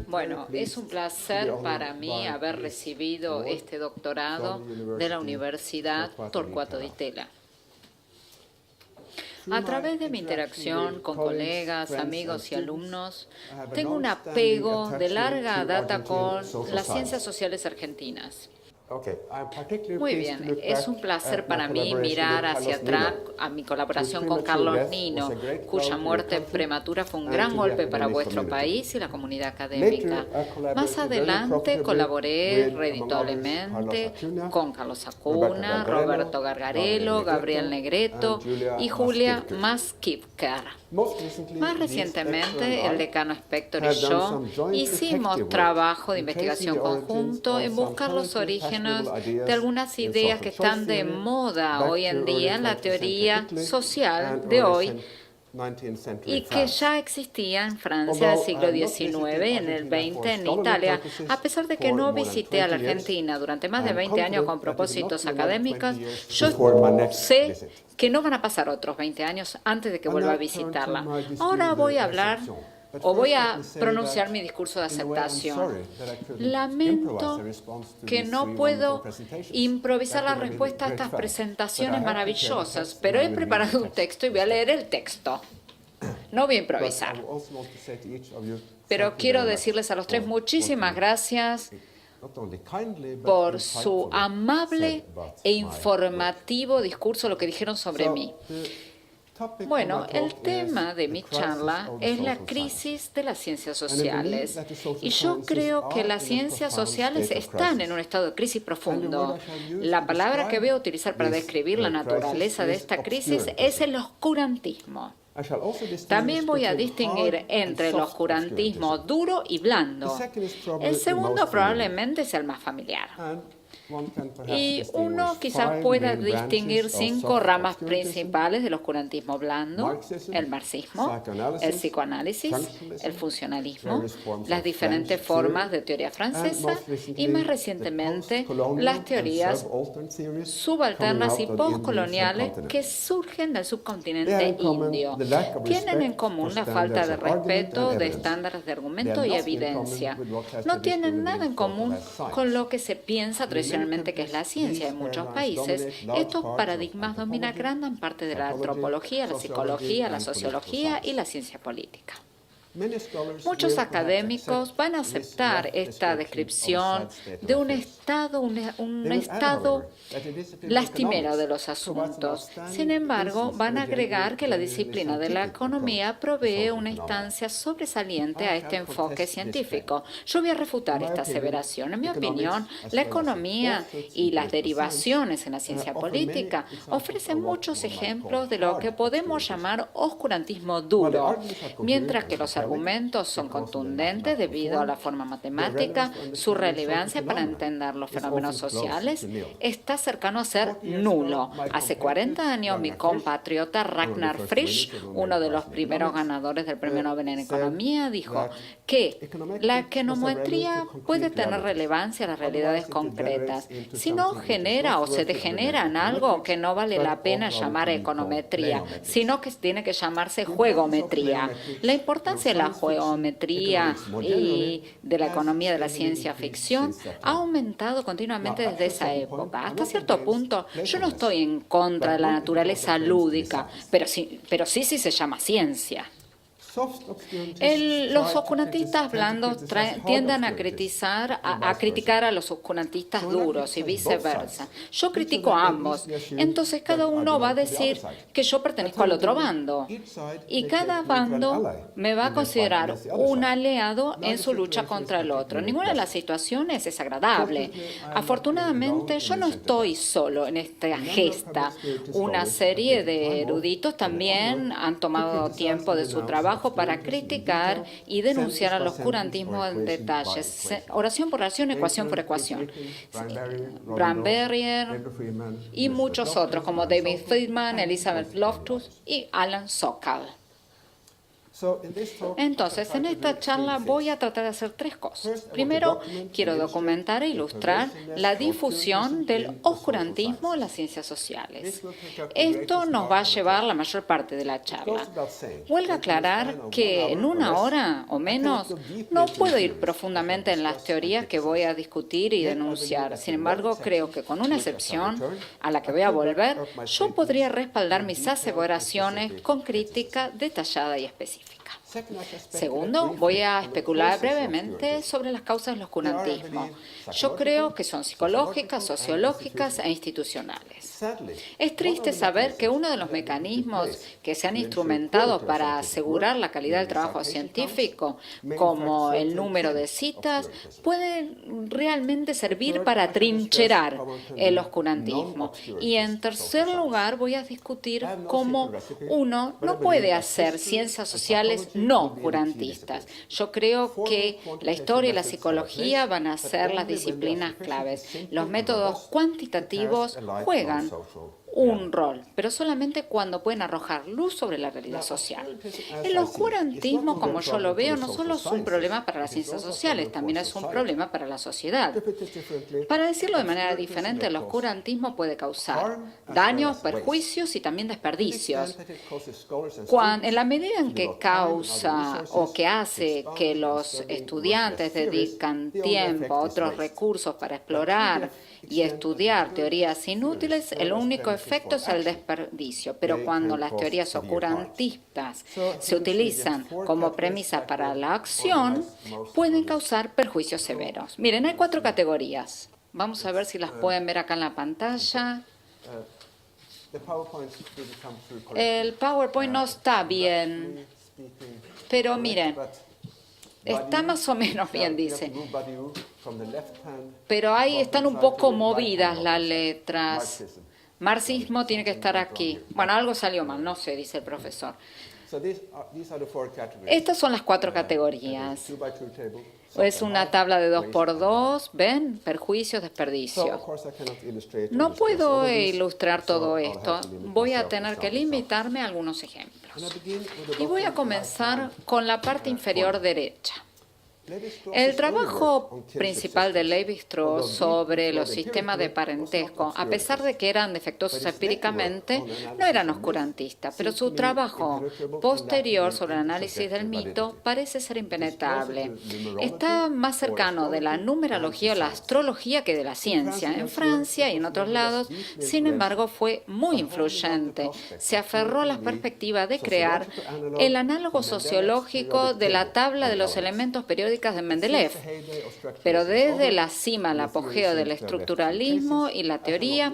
Bueno, es un placer para mí haber recibido este doctorado de la Universidad Torquato Di Tella. A través de mi interacción con colegas, amigos y alumnos, tengo un apego de larga data con las ciencias sociales argentinas. Muy bien, es un placer para mí mirar hacia atrás a mi colaboración con Carlos Nino, cuya muerte prematura fue un gran golpe para vuestro país y la comunidad académica. Más adelante colaboré redituablemente con Carlos Acuna, Roberto Gargarello, Gabriel Negretto y Julia Maskivker. Más recientemente, el decano Spector y yo hicimos trabajo de investigación conjunto en buscar los orígenes de algunas ideas que están de moda hoy en día en la teoría social de hoy y que ya existía en Francia del siglo XIX, en el XX en Italia. A pesar de que no visité a la Argentina durante más de 20 años con propósitos académicos, yo sé que no van a pasar otros 20 años antes de que vuelva a visitarla. Ahora voy a hablar o voy a pronunciar mi discurso de aceptación. Lamento que no puedo improvisar la respuesta a estas presentaciones maravillosas, pero he preparado un texto y voy a leer el texto. No voy a improvisar. Pero quiero decirles a los tres muchísimas gracias por su amable e informativo discurso, lo que dijeron sobre mí. Bueno, el tema de mi charla es la crisis de las ciencias sociales. Y yo creo que las ciencias sociales están en un estado de crisis profundo. La palabra que voy a utilizar para describir la naturaleza de esta crisis es el oscurantismo. También voy a distinguir entre el oscurantismo duro y blando. El segundo probablemente es el más familiar. Y uno quizás pueda distinguir 5 ramas principales del oscurantismo blando: el marxismo, el psicoanálisis, el funcionalismo, las diferentes formas de teoría francesa y más recientemente las teorías subalternas y postcoloniales que surgen del subcontinente indio. Tienen en común la falta de respeto de estándares de argumento y evidencia. No tienen nada en común con lo que se piensa tradicionalmente que es la ciencia. En muchos países, estos paradigmas dominan gran parte de la antropología, la psicología, la sociología y la ciencia política. Muchos académicos van a aceptar esta descripción de un estado lastimero de los asuntos. Sin embargo, van a agregar que la disciplina de la economía provee una instancia sobresaliente a este enfoque científico. Yo voy a refutar esta aseveración. En mi opinión, la economía y las derivaciones en la ciencia política ofrecen muchos ejemplos de lo que podemos llamar oscurantismo duro, mientras que los argumentos son contundentes debido a la forma matemática. Su relevancia para entender los fenómenos sociales está cercano a ser nulo. Hace 40 años, mi compatriota Ragnar Frisch, uno de los primeros ganadores del Premio Nobel en Economía, dijo que la econometría puede tener relevancia en las realidades concretas si no genera o se degenera en algo que no vale la pena llamar econometría, sino que tiene que llamarse juegometría. La importancia de la geometría y de la economía de la ciencia ficción ha aumentado continuamente desde esa época. Hasta cierto punto, yo no estoy en contra de la naturaleza lúdica, pero sí se llama ciencia. Los oscurantistas blandos tienden a criticar a los oscurantistas duros y viceversa. Yo critico a ambos. Entonces cada uno va a decir que yo pertenezco al otro bando. Y cada bando me va a considerar un aliado en su lucha contra el otro. Ninguna de las situaciones es agradable. Afortunadamente, yo no estoy solo en esta gesta. Una serie de eruditos también han tomado tiempo de su trabajo para criticar y denunciar al oscurantismo en detalles. Oración por oración, ecuación por ecuación. Bram Berrier y muchos otros como David Friedman, Elizabeth Loftus y Alan Sokal. Entonces, en esta charla voy a tratar de hacer tres cosas. Primero, quiero documentar e ilustrar la difusión del oscurantismo en las ciencias sociales. Esto nos va a llevar la mayor parte de la charla. Huelga aclarar que en una hora o menos no puedo ir profundamente en las teorías que voy a discutir y denunciar. Sin embargo, creo que con una excepción, a la que voy a volver, yo podría respaldar mis aseveraciones con crítica detallada y específica. Segundo, voy a especular brevemente sobre las causas del oscurantismo. Yo creo que son psicológicas, sociológicas e institucionales. Es triste saber que uno de los mecanismos que se han instrumentado para asegurar la calidad del trabajo científico, como el número de citas, puede realmente servir para trincherar el oscurantismo. Y en tercer lugar, voy a discutir cómo uno no puede hacer ciencias sociales no oscurantistas. Yo creo que la historia y la psicología van a ser las disciplinas claves. Los métodos cuantitativos juegan un rol, pero solamente cuando pueden arrojar luz sobre la realidad social. El oscurantismo, como yo lo veo, no solo es un problema para las ciencias sociales, también es un problema para la sociedad. Para decirlo de manera diferente, el oscurantismo puede causar daños, perjuicios y también desperdicios. En la medida en que causa o que hace que los estudiantes dedican tiempo a otros recursos para explorar y estudiar teorías inútiles, el único efecto es el desperdicio. Pero cuando las teorías oscurantistas se utilizan como premisa para la acción, pueden causar perjuicios severos. Miren, hay 4 categorías. Vamos a ver si las pueden ver acá en la pantalla. El PowerPoint no está bien, pero miren, está más o menos bien, dice. Pero ahí están un poco movidas las letras. Marxismo tiene que estar aquí. Bueno, algo salió mal, no sé, dice el profesor. Estas son las 4 categorías. Es una tabla de 2×2, ¿ven? Perjuicios, desperdicios. No puedo ilustrar todo esto. Voy a tener que limitarme a algunos ejemplos. Y voy a comenzar con la parte inferior derecha. El trabajo principal de Lévi-Strauss sobre los sistemas de parentesco, a pesar de que eran defectuosos empíricamente, no eran oscurantistas, pero su trabajo posterior sobre el análisis del mito parece ser impenetrable. Está más cercano de la numerología o la astrología que de la ciencia. En Francia y en otros lados, sin embargo, fue muy influyente. Se aferró a la perspectiva de crear el análogo sociológico de la tabla de los elementos periódicos de Mendeleev, pero desde la cima al apogeo del estructuralismo y la teoría,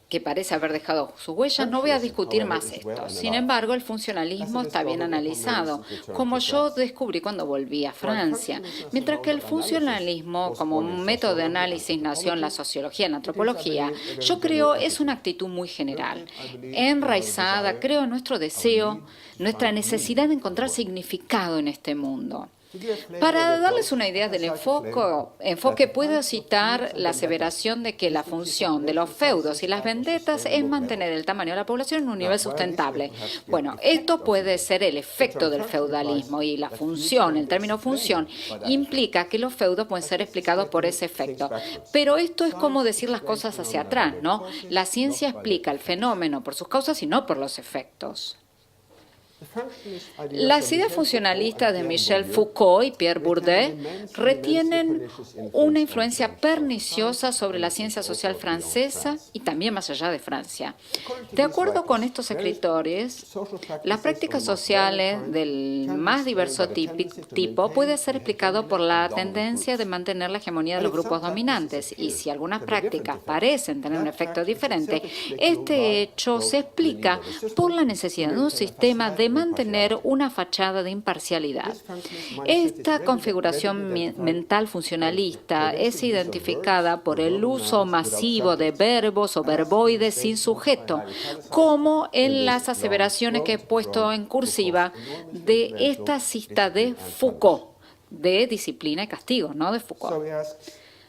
que parece haber dejado sus huellas, no voy a discutir más esto. Sin embargo, el funcionalismo está bien analizado, como yo descubrí cuando volví a Francia. Mientras que el funcionalismo, como un método de análisis, nació en la sociología, en la antropología, yo creo es una actitud muy general, enraizada, creo, en nuestro deseo, nuestra necesidad de encontrar significado en este mundo. Para darles una idea del enfoque, puedo citar la aseveración de que la función de los feudos y las vendetas es mantener el tamaño de la población en un nivel sustentable. Bueno, esto puede ser el efecto del feudalismo y la función, el término función, implica que los feudos pueden ser explicados por ese efecto. Pero esto es como decir las cosas hacia atrás, ¿no? La ciencia explica el fenómeno por sus causas y no por los efectos. Las ideas funcionalistas de Michel Foucault y Pierre Bourdieu retienen una influencia perniciosa sobre la ciencia social francesa y también más allá de Francia. De acuerdo con estos escritores, las prácticas sociales del más diverso tipo puede ser explicado por la tendencia de mantener la hegemonía de los grupos dominantes, y si algunas prácticas parecen tener un efecto diferente, este hecho se explica por la necesidad de un sistema de mantener una fachada de imparcialidad. Esta configuración mental funcionalista es identificada por el uso masivo de verbos o verboides sin sujeto, como en las aseveraciones que he puesto en cursiva de esta cita de Foucault, de Disciplina y Castigo, ¿no? De Foucault.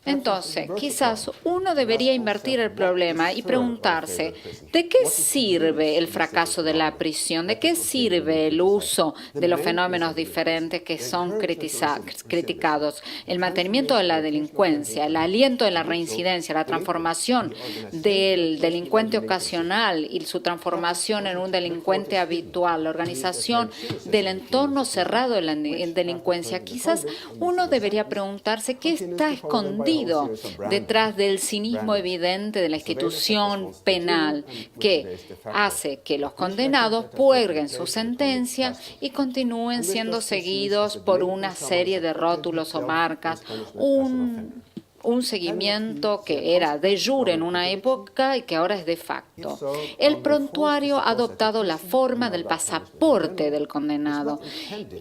Entonces, quizás uno debería invertir el problema y preguntarse, ¿de qué sirve el fracaso de la prisión? ¿De qué sirve el uso de los fenómenos diferentes que son criticados? El mantenimiento de la delincuencia, el aliento de la reincidencia, la transformación del delincuente ocasional y su transformación en un delincuente habitual, la organización del entorno cerrado de la delincuencia. Quizás uno debería preguntarse qué está escondido detrás del cinismo evidente de la institución penal que hace que los condenados puerguen su sentencia y continúen siendo seguidos por una serie de rótulos o marcas, un seguimiento que era de jure en una época y que ahora es de facto. El prontuario ha adoptado la forma del pasaporte del condenado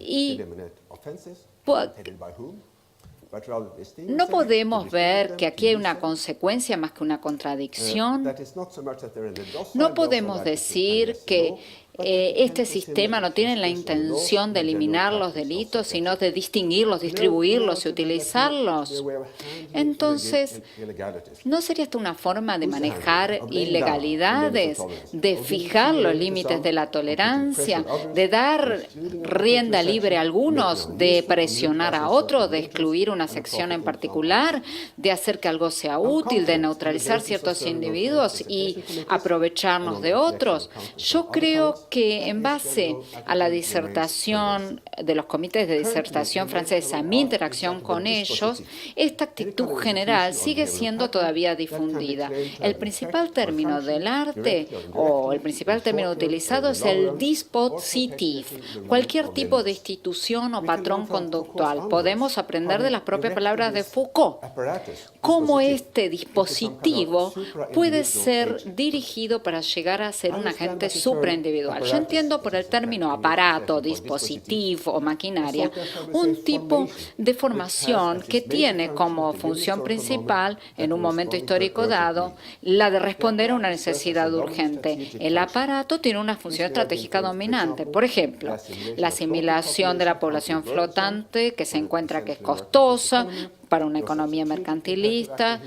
y no podemos ver que aquí hay una consecuencia más que una contradicción. No podemos decir que este sistema no tiene la intención de eliminar los delitos, sino de distinguirlos, distribuirlos y utilizarlos. Entonces, ¿no sería esta una forma de manejar ilegalidades, de fijar los límites de la tolerancia, de dar rienda libre a algunos, de presionar a otros, de excluir una sección en particular, de hacer que algo sea útil, de neutralizar ciertos individuos y aprovecharnos de otros? Yo creo que en base a la disertación de los comités de disertación francesa, mi interacción con ellos, esta actitud general sigue siendo todavía difundida. El principal término del arte o el principal término utilizado es el dispositif, cualquier tipo de institución o patrón conductual. Podemos aprender de las propias palabras de Foucault cómo este dispositivo puede ser dirigido para llegar a ser un agente supraindividual. Yo entiendo por el término aparato, dispositivo o maquinaria un tipo de formación que tiene como función principal, en un momento histórico dado, la de responder a una necesidad urgente. El aparato tiene una función estratégica dominante. Por ejemplo, la asimilación de la población flotante, que se encuentra que es costosa para una economía mercantilista.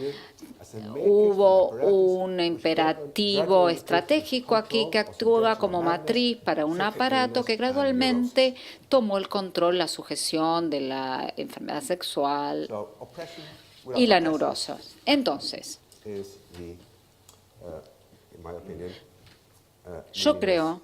Hubo un imperativo estratégico aquí que actúa como matriz para un aparato que gradualmente tomó el control, la sujeción de la enfermedad sexual y la neurosis. Entonces, yo creo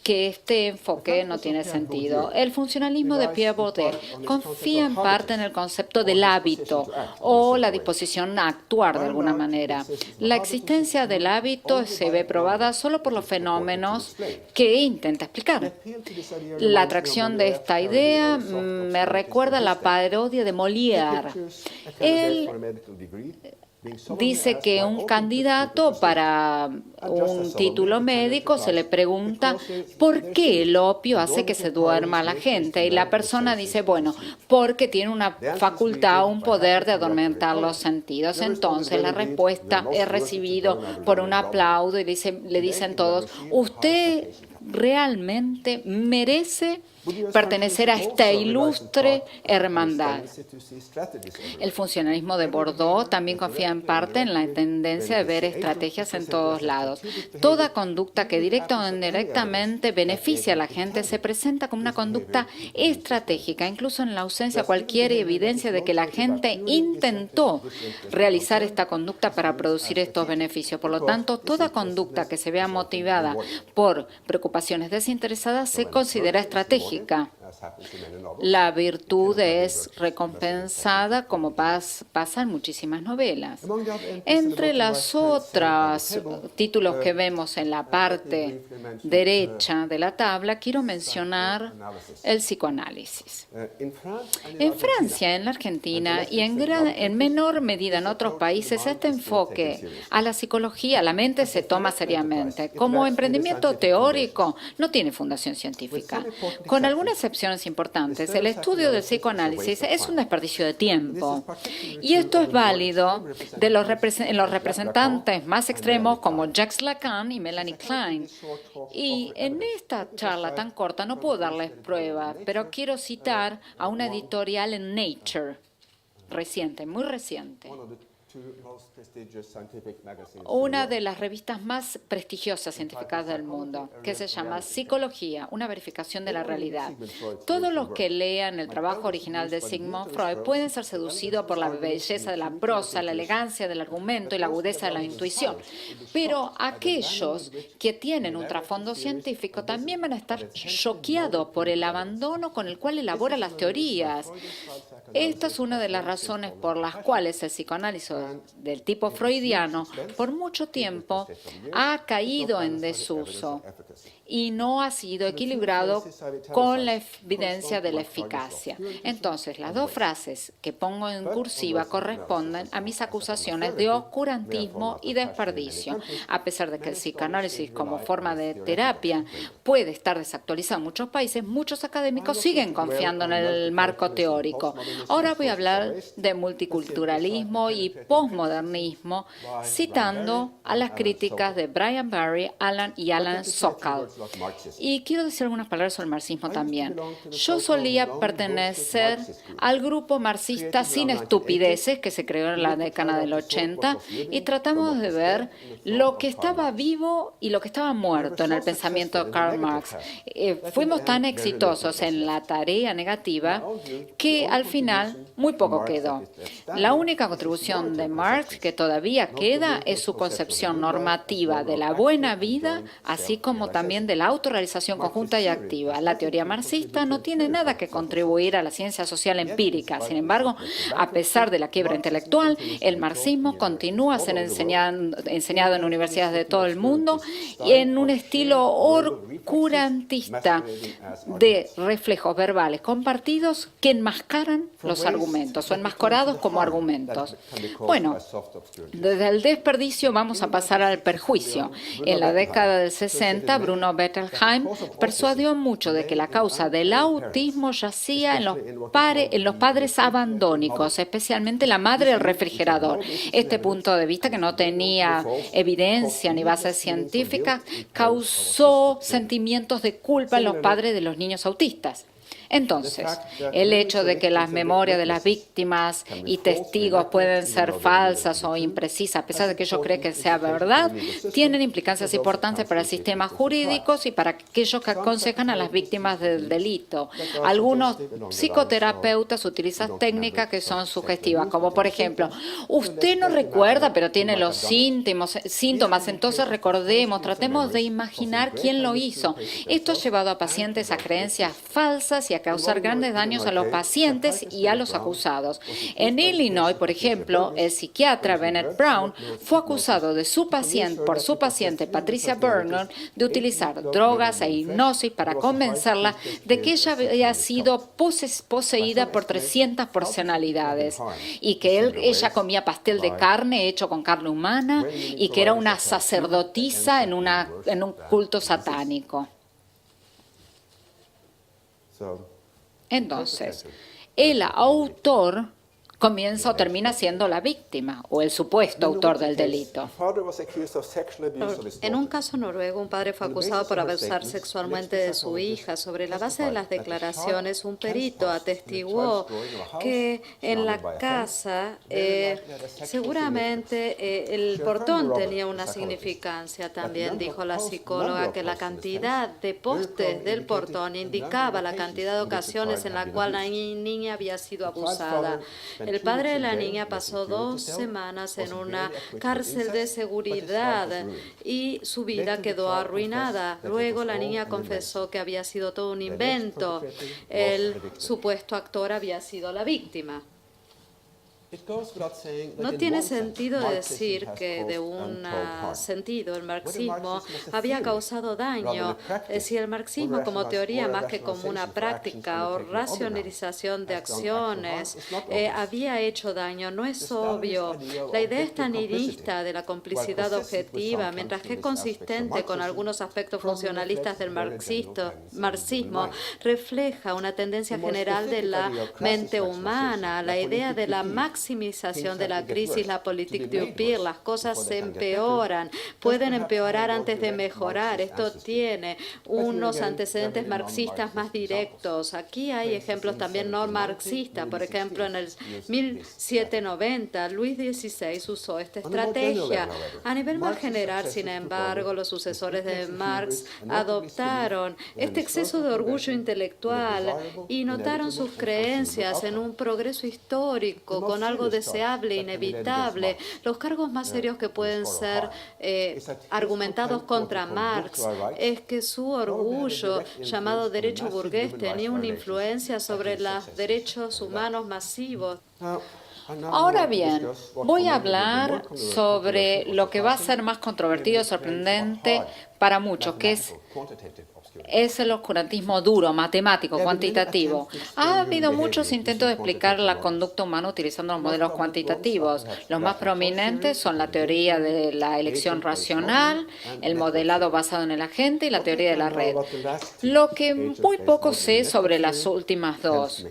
que este enfoque no tiene sentido. El funcionalismo de Pierre Bourdieu confía en parte en el concepto del hábito o la disposición a actuar de alguna manera. La existencia del hábito se ve probada solo por los fenómenos que intenta explicar. La atracción de esta idea me recuerda a la parodia de Molière. Él dice que un candidato para un título médico se le pregunta ¿por qué el opio hace que se duerma a la gente? Y la persona dice, bueno, porque tiene una facultad, un poder de adormentar los sentidos. Entonces la respuesta es recibido por un aplauso y le dicen todos, usted realmente merece pertenecer a esta ilustre hermandad. El funcionalismo de Bourdieu también confía en parte en la tendencia de ver estrategias en todos lados. Toda conducta que directa o indirectamente beneficia a la gente se presenta como una conducta estratégica, incluso en la ausencia de cualquier evidencia de que la gente intentó realizar esta conducta para producir estos beneficios. Por lo tanto, toda conducta que se vea motivada por preocupaciones desinteresadas se considera estratégica. La virtud es recompensada como pasa en muchísimas novelas. Entre las otras títulos que vemos en la parte derecha de la tabla, quiero mencionar el psicoanálisis. En Francia, en la Argentina y en menor medida en otros países, este enfoque a la psicología, a la mente, se toma seriamente. Como emprendimiento teórico, no tiene fundación científica. Con alguna excepción reflexiones importantes. El estudio del psicoanálisis es un desperdicio de tiempo. Y esto es válido en los representantes más extremos como Jacques Lacan y Melanie Klein. Y en esta charla tan corta no puedo darles prueba, pero quiero citar a una editorial en Nature, reciente, muy reciente. Una de las revistas más prestigiosas científicas del mundo, que se llama Psicología, una verificación de la realidad. Todos los que lean el trabajo original de Sigmund Freud pueden ser seducidos por la belleza de la prosa, la elegancia del argumento y la agudeza de la intuición. Pero aquellos que tienen un trasfondo científico también van a estar choqueados por el abandono con el cual elabora las teorías. Esta es una de las razones por las cuales el psicoanálisis del tipo freudiano por mucho tiempo ha caído en desuso y no ha sido equilibrado con la evidencia de la eficacia. Entonces, las dos frases que pongo en cursiva corresponden a mis acusaciones de oscurantismo y desperdicio. A pesar de que el psicoanálisis como forma de terapia puede estar desactualizado en muchos países, muchos académicos siguen confiando en el marco teórico. Ahora voy a hablar de multiculturalismo y posmodernismo, citando a las críticas de Brian Barry, Alan Sokal. Y quiero decir algunas palabras sobre el marxismo también. Yo solía pertenecer al grupo marxista Sin Estupideces, que se creó en la década del 80, y tratamos de ver lo que estaba vivo y lo que estaba muerto en el pensamiento de Karl Marx. Fuimos tan exitosos en la tarea negativa que al final muy poco quedó. La única contribución de Marx que todavía queda es su concepción normativa de la buena vida, así como también de la autorrealización conjunta y activa. La teoría marxista no tiene nada que contribuir a la ciencia social empírica. Sin embargo, a pesar de la quiebra intelectual, el marxismo continúa siendo enseñado en universidades de todo el mundo y en un estilo oscurantista de reflejos verbales compartidos que enmascaran los argumentos o enmascarados como argumentos. Bueno, desde el desperdicio vamos a pasar al perjuicio. En la década del 60, Bruno Bettelheim persuadió mucho de que la causa del autismo yacía en los padres abandónicos, especialmente la madre del refrigerador. Este punto de vista, que no tenía evidencia ni base científica, causó sentimientos de culpa en los padres de los niños autistas. Entonces, el hecho de que las memorias de las víctimas y testigos pueden ser falsas o imprecisas, a pesar de que ellos creen que sea verdad, tienen implicancias importantes para el sistema jurídico y para aquellos que aconsejan a las víctimas del delito. Algunos psicoterapeutas utilizan técnicas que son sugestivas, como por ejemplo, usted no recuerda, pero tiene los síntomas, entonces recordemos, tratemos de imaginar quién lo hizo. Esto ha llevado a pacientes a creencias falsas y a causar grandes daños a los pacientes y a los acusados. En Illinois, por ejemplo, el psiquiatra Bennett Brown fue acusado por su paciente Patricia Vernon de utilizar drogas e hipnosis para convencerla de que ella había sido poseída por 300 personalidades y que ella comía pastel de carne hecho con carne humana y que era una sacerdotisa en un culto satánico. Entonces, el autor comienza o termina siendo la víctima o el supuesto autor del delito. En un caso noruego, un padre fue acusado por abusar sexualmente de su hija. Sobre la base de las declaraciones, un perito atestiguó que en la casa seguramente el portón tenía una significancia. También dijo la psicóloga que la cantidad de postes del portón indicaba la cantidad de ocasiones en la cual la niña había sido abusada. El padre de la niña pasó 2 semanas en una cárcel de seguridad y su vida quedó arruinada. Luego la niña confesó que había sido todo un invento. El supuesto actor había sido la víctima. No tiene sentido decir que de un sentido el marxismo había causado daño. Si el marxismo como teoría más que como una práctica o racionalización de acciones había hecho daño, no es obvio. La idea estalinista de la complicidad objetiva, mientras que es consistente con algunos aspectos funcionalistas del marxismo, refleja una tendencia general de la mente humana, la idea de la maximización de la crisis, la politique du pire. Las cosas se empeoran, pueden empeorar antes de mejorar. Esto tiene unos antecedentes marxistas más directos. Aquí hay ejemplos también no marxistas. Por ejemplo, en el 1790, Luis XVI usó esta estrategia. A nivel más general, sin embargo, los sucesores de Marx adoptaron este exceso de orgullo intelectual y notaron sus creencias en un progreso histórico con algo deseable, inevitable. Los cargos más serios que pueden ser argumentados contra Marx es que su orgullo, llamado derecho burgués, tenía una influencia sobre los derechos humanos masivos. Ahora bien, voy a hablar sobre lo que va a ser más controvertido y sorprendente para muchos, que es el oscurantismo duro, matemático, cuantitativo. Ha habido muchos intentos de explicar la conducta humana utilizando los modelos cuantitativos. Los más prominentes son la teoría de la elección racional, el modelado basado en el agente y la teoría de la red. Lo que muy poco sé sobre las últimas dos,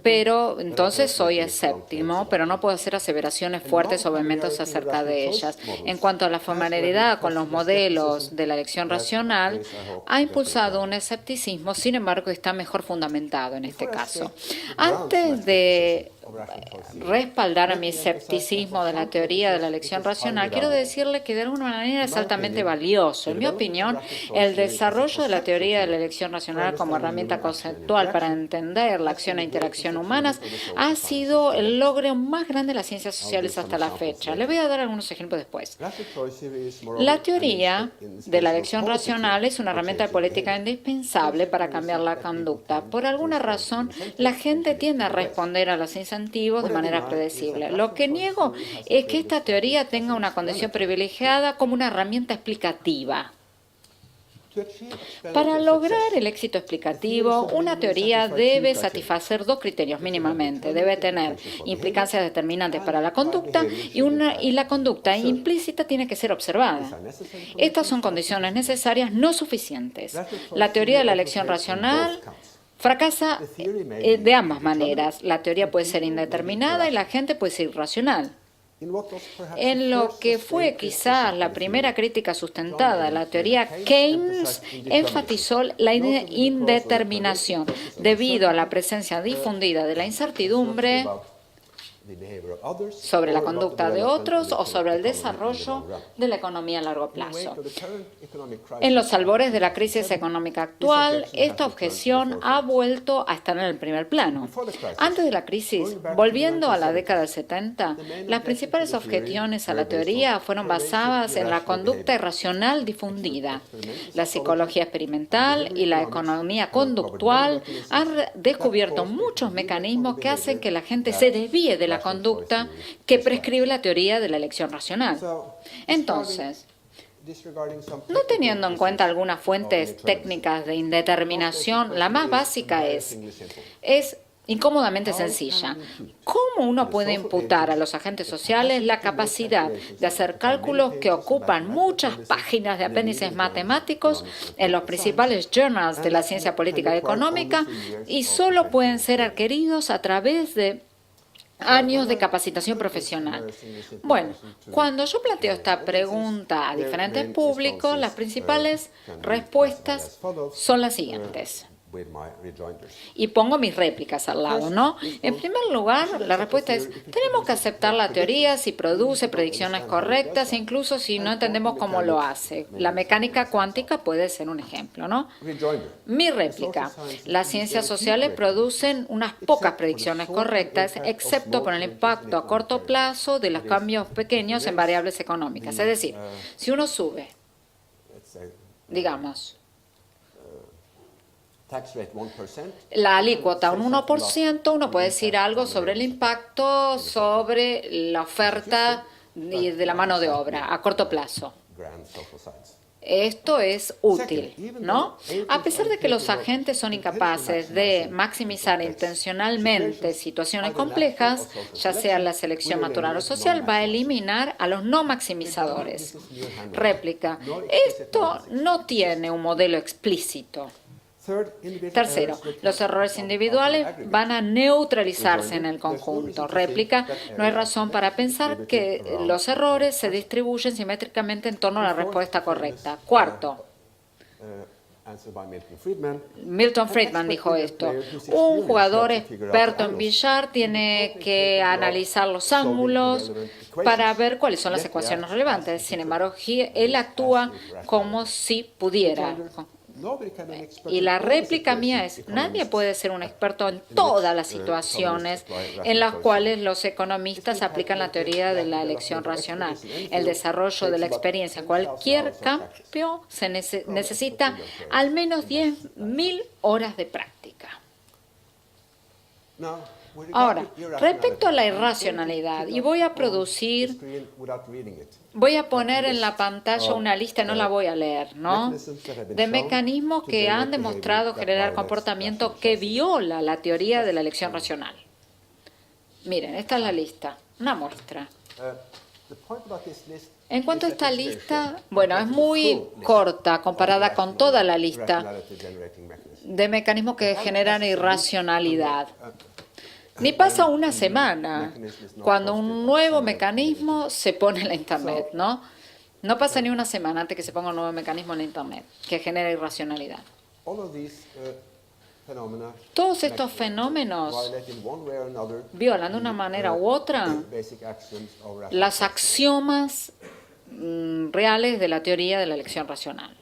pero entonces soy escéptico, pero no puedo hacer aseveraciones fuertes o vehementes acerca de ellas. En cuanto a la familiaridad con los modelos de la elección racional, ha impulsado un escepticismo, sin embargo, está mejor fundamentado en este caso. Antes de respaldar mi escepticismo de la teoría de la elección racional, quiero decirle que de alguna manera es altamente valioso. En mi opinión, el desarrollo de la teoría de la elección racional como herramienta conceptual para entender la acción e interacción humanas ha sido el logro más grande de las ciencias sociales hasta la fecha. Le voy a dar algunos ejemplos después. La teoría de la elección racional es una herramienta de política indispensable para cambiar la conducta. Por alguna razón, la gente tiende a responder a los incentivos de manera predecible. Lo que niego es que esta teoría tenga una condición privilegiada como una herramienta explicativa. Para lograr el éxito explicativo, una teoría debe satisfacer dos criterios mínimamente. Debe tener implicancias determinantes para la conducta y la conducta implícita tiene que ser observada. Estas son condiciones necesarias no suficientes. La teoría de la elección racional fracasa de ambas maneras. La teoría puede ser indeterminada y la gente puede ser irracional. En lo que fue quizás la primera crítica sustentada, la teoría Keynes enfatizó la indeterminación debido a la presencia difundida de la incertidumbre sobre la conducta de otros o sobre el desarrollo de la economía a largo plazo. En los albores de la crisis económica actual, esta objeción ha vuelto a estar en el primer plano. Antes de la crisis, volviendo a la década del 70, las principales objeciones a la teoría fueron basadas en la conducta irracional difundida. La psicología experimental y la economía conductual han descubierto muchos mecanismos que hacen que la gente se desvíe de la conducta que prescribe la teoría de la elección racional. Entonces, no teniendo en cuenta algunas fuentes técnicas de indeterminación, la más básica es incómodamente sencilla. ¿Cómo uno puede imputar a los agentes sociales la capacidad de hacer cálculos que ocupan muchas páginas de apéndices matemáticos en los principales journals de la ciencia política y económica y solo pueden ser adquiridos a través de años de capacitación profesional? Bueno, cuando yo planteo esta pregunta a diferentes públicos, las principales respuestas son las siguientes. Y pongo mis réplicas al lado, ¿no? En primer lugar, la respuesta es, tenemos que aceptar la teoría si produce predicciones correctas, incluso si no entendemos cómo lo hace. La mecánica cuántica puede ser un ejemplo, ¿no? Mi réplica, las ciencias sociales producen unas pocas predicciones correctas, excepto por el impacto a corto plazo de los cambios pequeños en variables económicas. Es decir, si uno sube, digamos, la alícuota un 1%, uno puede decir algo sobre el impacto sobre la oferta de la mano de obra a corto plazo. Esto es útil, ¿no? A pesar de que los agentes son incapaces de maximizar intencionalmente situaciones complejas, ya sea la selección natural o social, va a eliminar a los no maximizadores. Réplica. Esto no tiene un modelo explícito. Tercero, los errores individuales van a neutralizarse en el conjunto. Réplica, no hay razón para pensar que los errores se distribuyen simétricamente en torno a la respuesta correcta. Cuarto, Milton Friedman dijo esto. Un jugador experto en billar tiene que analizar los ángulos para ver cuáles son las ecuaciones relevantes. Sin embargo, él actúa como si pudiera. Y la réplica mía es, nadie puede ser un experto en todas las situaciones en las cuales los economistas aplican la teoría de la elección racional. El desarrollo de la experiencia en cualquier campo se necesita al menos 10.000 horas de práctica. Ahora, respecto a la irracionalidad, y voy a poner en la pantalla una lista, no la voy a leer, ¿no? De mecanismos que han demostrado generar comportamiento que viola la teoría de la elección racional. Miren, esta es la lista, una muestra. En cuanto a esta lista, bueno, es muy corta comparada con toda la lista de mecanismos que generan irracionalidad. Ni pasa una semana cuando un nuevo mecanismo se pone en la Internet, ¿no? No pasa ni una semana antes que se ponga un nuevo mecanismo en la Internet que genera irracionalidad. Todos estos fenómenos violan de una manera u otra las axiomas reales de la teoría de la elección racional.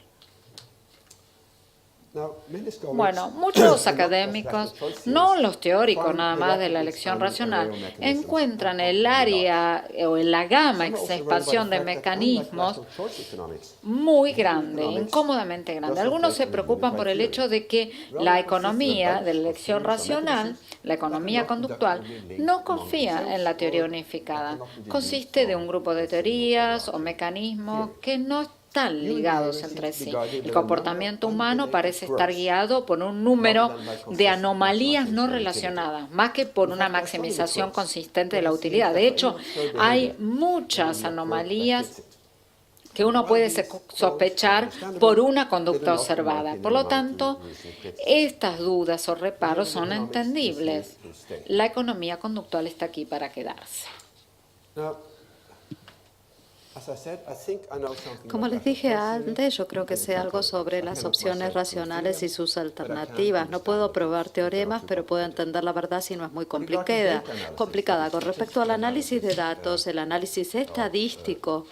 Bueno, muchos académicos, no los teóricos nada más de la elección racional, encuentran el área o en la gama de expansión de mecanismos muy grande, incómodamente grande. Algunos se preocupan por el hecho de que la economía de la elección racional, la economía conductual, no confía en la teoría unificada. Consiste de un grupo de teorías o mecanismos que no están ligados entre sí. El comportamiento humano parece estar guiado por un número de anomalías no relacionadas, más que por una maximización consistente de la utilidad. De hecho, hay muchas anomalías que uno puede sospechar por una conducta observada. Por lo tanto, estas dudas o reparos son entendibles. La economía conductual está aquí para quedarse. Como les dije antes, yo creo que sé algo sobre las opciones racionales y sus alternativas. No puedo probar teoremas, pero puedo entender la verdad si no es muy complicada. Con respecto al análisis de datos, el análisis estadístico,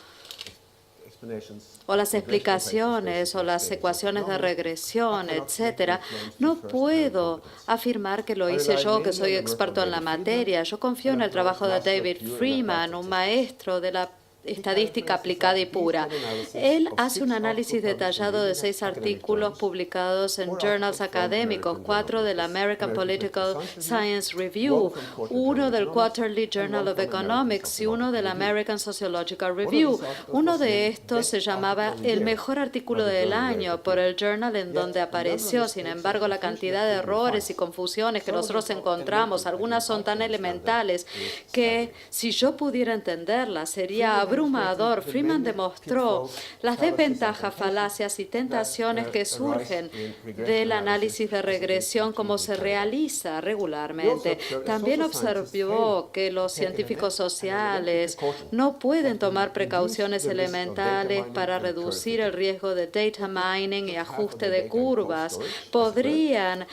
o las explicaciones, o las ecuaciones de regresión, etcétera, no puedo afirmar que lo hice yo, que soy experto en la materia. Yo confío en el trabajo de David Freeman, un maestro de la estadística aplicada y pura. Él hace un análisis detallado de 6 artículos publicados en journals académicos, 4 del American Political Science Review, 1 del Quarterly Journal of Economics y 1 del American Sociological Review. Uno de estos se llamaba el mejor artículo del año por el journal en donde apareció. Sin embargo, la cantidad de errores y confusiones que nosotros encontramos, algunas son tan elementales que si yo pudiera entenderlas sería abrumador. Freeman demostró las desventajas, falacias y tentaciones que surgen del análisis de regresión como se realiza regularmente. También observó que los científicos sociales no pueden tomar precauciones elementales para reducir el riesgo de data mining y ajuste de curvas. Podrían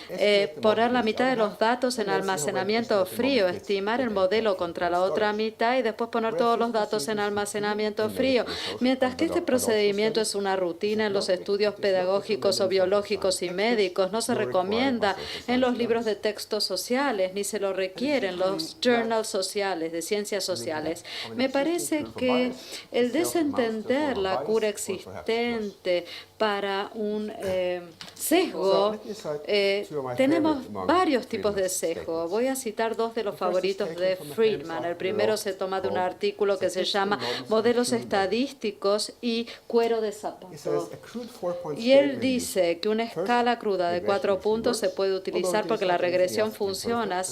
poner la mitad de los datos en almacenamiento frío, estimar el modelo contra la otra mitad y después poner todos los datos en almacenamiento frío. Mientras que este procedimiento es una rutina en los estudios pedagógicos o biológicos y médicos, no se recomienda en los libros de textos sociales, ni se lo requiere en los journals sociales, de ciencias sociales. Me parece que el desentender la cura existente para un sesgo. Tenemos varios tipos de sesgo. Voy a citar dos de los favoritos de Friedman. El primero se toma de un artículo que se llama Modelos estadísticos y cuero de zapato. Y él dice que una escala cruda de 4 puntos se puede utilizar porque la regresión funciona,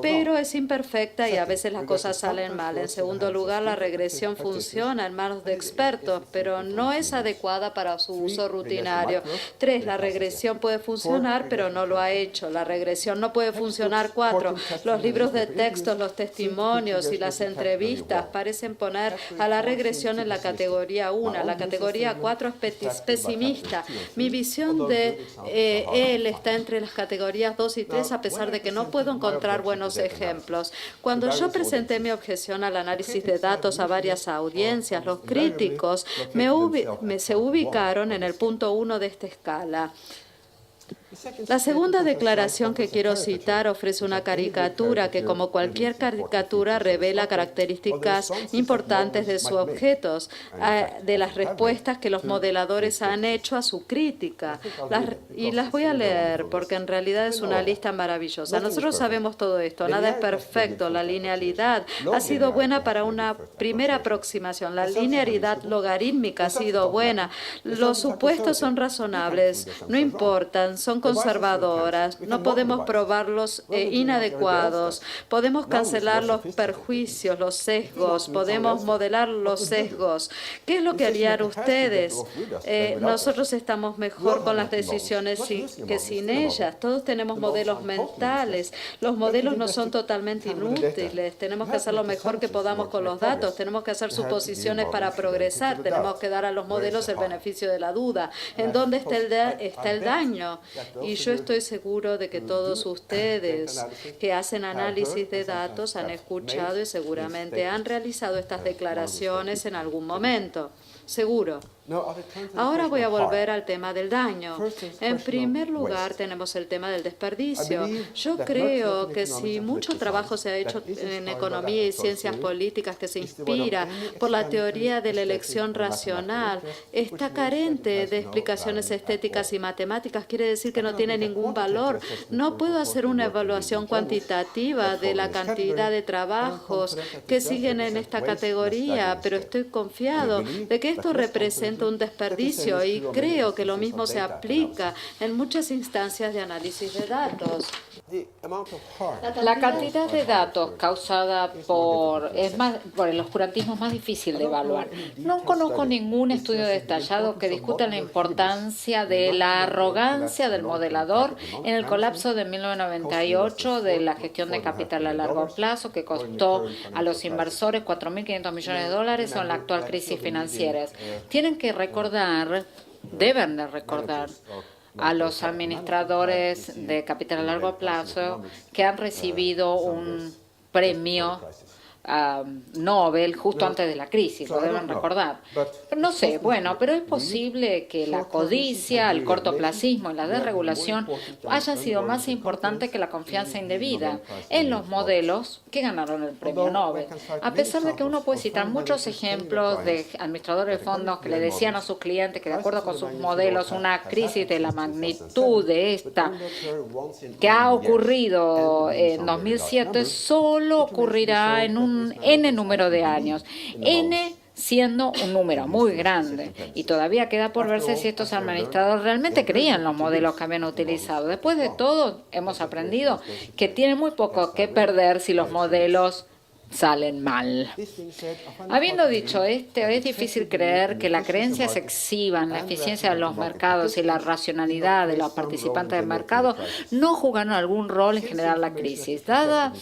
pero es imperfecta y a veces las cosas salen mal. En segundo lugar, la regresión funciona en manos de expertos, pero no es adecuada para su uso rutinario. 3, la regresión puede funcionar, pero no lo ha hecho. La regresión no puede funcionar. 4, los libros de textos, los testimonios y las entrevistas parecen poner a la regresión en la categoría 1. La categoría 4 es pesimista. Mi visión de él está entre las categorías 2 y 3, a pesar de que no puedo encontrar buenos ejemplos. Cuando yo presenté mi objeción al análisis de datos a varias audiencias, los críticos se ubicaron en el punto 1 de esta escala. La segunda declaración que quiero citar ofrece una caricatura que, como cualquier caricatura, revela características importantes de sus objetos, de las respuestas que los modeladores han hecho a su crítica. Y las voy a leer porque en realidad es una lista maravillosa. Nosotros sabemos todo esto, nada es perfecto. La linealidad ha sido buena para una primera aproximación. La linealidad logarítmica ha sido buena. Los supuestos son razonables, no importan, son conservadoras, no podemos probarlos inadecuados, podemos cancelar los perjuicios, los sesgos, podemos modelar los sesgos. ¿Qué es lo que harían ustedes? Nosotros estamos mejor con las decisiones que sin ellas. Todos tenemos modelos mentales. Los modelos no son totalmente inútiles. Tenemos que hacer lo mejor que podamos con los datos. Tenemos que hacer suposiciones para progresar. Tenemos que dar a los modelos el beneficio de la duda. ¿En dónde está el daño? Y yo estoy seguro de que todos ustedes que hacen análisis de datos han escuchado y seguramente han realizado estas declaraciones en algún momento. Seguro. Ahora voy a volver al tema del daño. En primer lugar, tenemos el tema del desperdicio. Yo creo que si mucho trabajo se ha hecho en economía y ciencias políticas que se inspira por la teoría de la elección racional, está carente de explicaciones estéticas y matemáticas. Quiere decir que no tiene ningún valor. No puedo hacer una evaluación cuantitativa de la cantidad de trabajos que siguen en esta categoría, pero estoy confiado de que esto representa un desperdicio y creo que lo mismo se aplica en muchas instancias de análisis de datos. La cantidad de datos causada por el oscurantismo es más difícil de evaluar. No conozco ningún estudio detallado que discuta la importancia de la arrogancia del modelador en el colapso de 1998 de la gestión de capital a largo plazo que costó a los inversores 4.500 millones de dólares o en la actual crisis financiera. Tienen que recordar, deben de recordar a los administradores de capital a largo plazo que han recibido un premio Nobel justo antes de la crisis, lo deben recordar. No sé, bueno, pero es posible que la codicia, el cortoplacismo y la desregulación haya sido más importante que la confianza indebida en los modelos que ganaron el premio Nobel. A pesar de que uno puede citar muchos ejemplos de administradores de fondos que le decían a sus clientes que de acuerdo con sus modelos una crisis de la magnitud de esta que ha ocurrido en 2007 solo ocurrirá en un N número de años, N siendo un número muy grande. Y todavía queda por verse si estos administradores realmente creían los modelos que habían utilizado. Después de todo, hemos aprendido que tienen muy poco que perder si los modelos salen mal. Habiendo dicho esto, es difícil creer que la creencia excesiva en la eficiencia de los mercados y la racionalidad de los participantes del mercado no jugaron algún rol en generar la crisis. Dada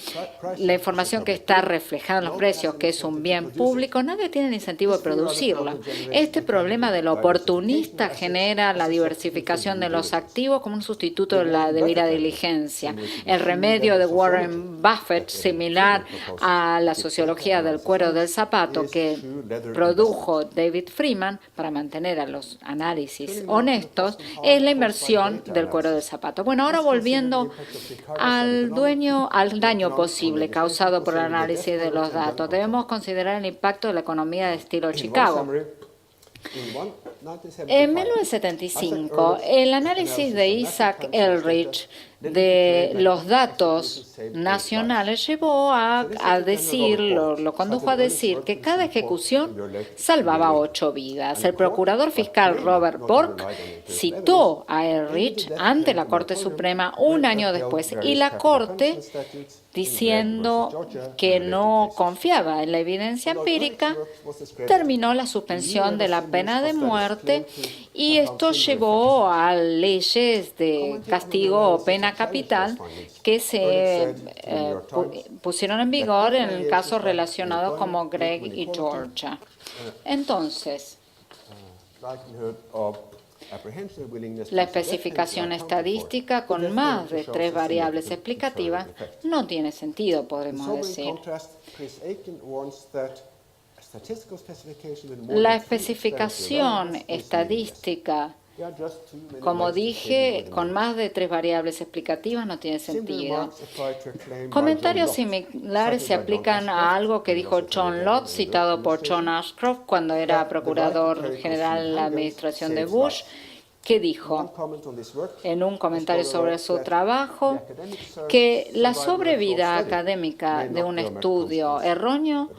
la información que está reflejada en los precios, que es un bien público, nadie tiene el incentivo de producirla. Este problema del oportunista genera la diversificación de los activos como un sustituto de la debida diligencia. El remedio de Warren Buffett, similar a la sociología del cuero del zapato que produjo David Friedman para mantener a los análisis honestos, es la inversión del cuero del zapato. Bueno, ahora volviendo al daño posible causado por el análisis de los datos, debemos considerar el impacto de la economía de estilo Chicago. En 1975, el análisis de Isaac Eldridge de los datos nacionales llevó a decir, lo condujo a decir que cada ejecución salvaba 8 vidas. El procurador fiscal Robert Bork citó a Eldridge ante la Corte Suprema un año después y la Corte, diciendo que no confiaba en la evidencia empírica, terminó la suspensión de la pena de muerte y esto llevó a leyes de castigo o pena capital que se pusieron en vigor en casos relacionados como Gregg y Georgia. Entonces, la especificación estadística con más de 3 variables explicativas no tiene sentido, podemos decir. La especificación estadística, como dije, con más de 3 variables explicativas no tiene sentido. Comentarios similares se aplican a algo que dijo John Lott, citado por John Ashcroft cuando era procurador general en la administración de Bush, que dijo en un comentario sobre su trabajo que la sobrevida académica de un estudio erróneo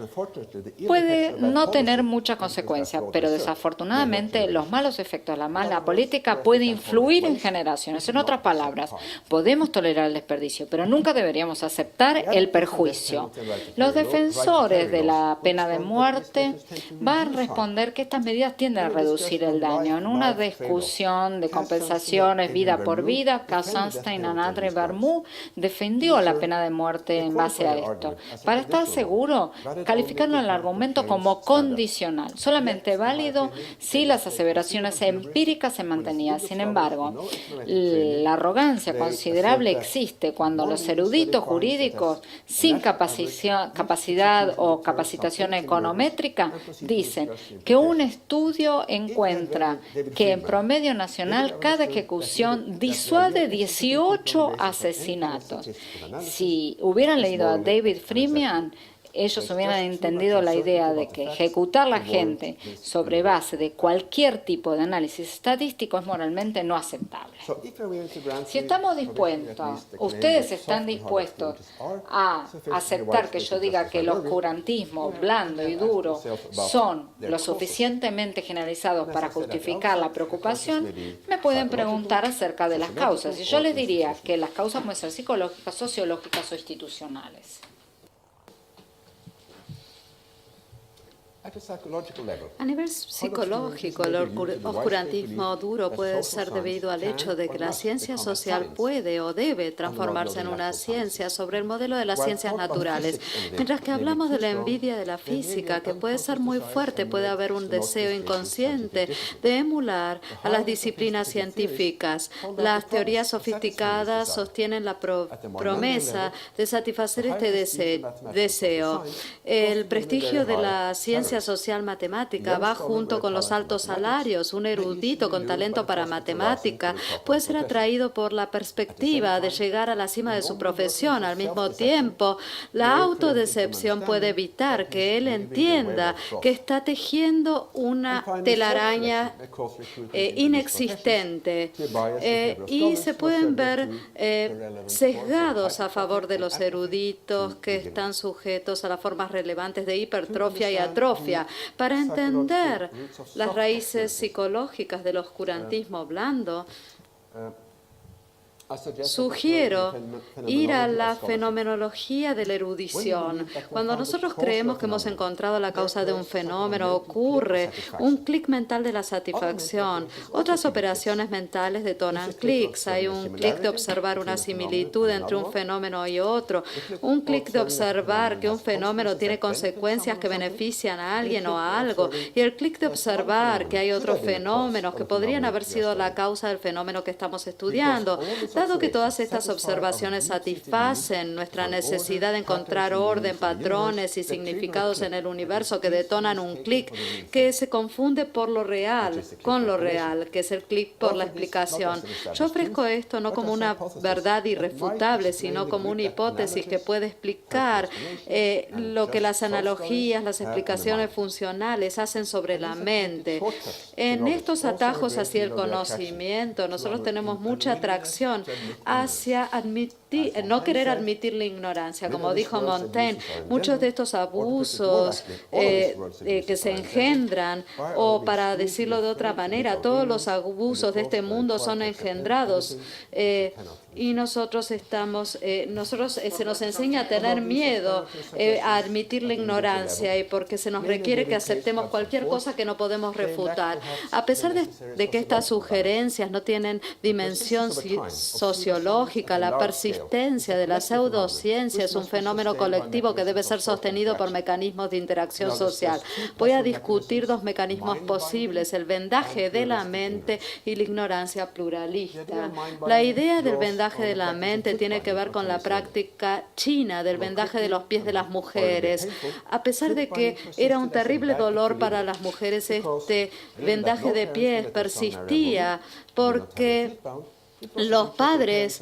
puede no tener mucha consecuencia, pero desafortunadamente los malos efectos de la mala política pueden influir en generaciones. En otras palabras, podemos tolerar el desperdicio, pero nunca deberíamos aceptar el perjuicio. Los defensores de la pena de muerte van a responder que estas medidas tienden a reducir el daño. En una discusión de compensaciones vida por vida, Cass Sunstein, Anatre Vermouth defendió la pena de muerte en base a esto. Para estar seguro, calificaron el argumento como condicional, solamente válido si las aseveraciones empíricas se mantenían. Sin embargo, la arrogancia considerable existe cuando los eruditos jurídicos sin capacidad o capacitación econométrica dicen que un estudio encuentra que en promedio nacional cada ejecución disuade 18 asesinatos. Si hubieran leído a David Freeman, ellos hubieran entendido la idea de que ejecutar a la gente sobre base de cualquier tipo de análisis estadístico es moralmente no aceptable. Si estamos dispuestos, ustedes están dispuestos a aceptar que yo diga que el oscurantismo blando y duro son lo suficientemente generalizados para justificar la preocupación, me pueden preguntar acerca de las causas. Y yo les diría que las causas pueden ser psicológicas, sociológicas o institucionales. A nivel psicológico, el oscurantismo duro puede ser debido al hecho de que la ciencia social puede o debe transformarse en una ciencia sobre el modelo de las ciencias naturales. Mientras que hablamos de la envidia de la física, que puede ser muy fuerte, puede haber un deseo inconsciente de emular a las disciplinas científicas. Las teorías sofisticadas sostienen la promesa de satisfacer este deseo. El prestigio de la ciencia social matemática va junto con los altos salarios. Un erudito con talento para matemática puede ser atraído por la perspectiva de llegar a la cima de su profesión. Al mismo tiempo, la autodecepción puede evitar que él entienda que está tejiendo una telaraña inexistente y se pueden ver sesgados a favor de los eruditos que están sujetos a las formas relevantes de hipertrofia y atrofia. Para entender las raíces psicológicas del oscurantismo blando, sugiero ir a la fenomenología de la erudición. Cuando nosotros creemos que hemos encontrado la causa de un fenómeno, ocurre un clic mental de la satisfacción. Otras operaciones mentales detonan clics. Hay un clic de observar una similitud entre un fenómeno y otro, un clic de observar que un fenómeno tiene consecuencias que benefician a alguien o a algo, y el clic de observar que hay otros fenómenos que podrían haber sido la causa del fenómeno que estamos estudiando. Dado que todas estas observaciones satisfacen nuestra necesidad de encontrar orden, patrones y significados en el universo que detonan un clic que se confunde por lo real, con lo real, que es el clic por la explicación. Yo ofrezco esto no como una verdad irrefutable, sino como una hipótesis que puede explicar lo que las analogías, las explicaciones funcionales hacen sobre la mente. En estos atajos hacia el conocimiento, nosotros tenemos mucha atracción hacia no querer admitir la ignorancia. Como dijo Montaigne, muchos de estos abusos que se engendran, o para decirlo de otra manera, todos los abusos de este mundo son engendrados. Y nosotros se nos enseña a tener miedo a admitir la ignorancia, y porque se nos requiere que aceptemos cualquier cosa que no podemos refutar. A pesar de que estas sugerencias no tienen dimensión sociológica, la persistencia de la pseudociencia es un fenómeno colectivo que debe ser sostenido por mecanismos de interacción social. Voy a discutir dos mecanismos posibles: el vendaje de la mente y la ignorancia pluralista. La idea del vendaje de la mente tiene que ver con la práctica china del vendaje de los pies de las mujeres. A pesar de que era un terrible dolor para las mujeres, este vendaje de pies persistía porque los padres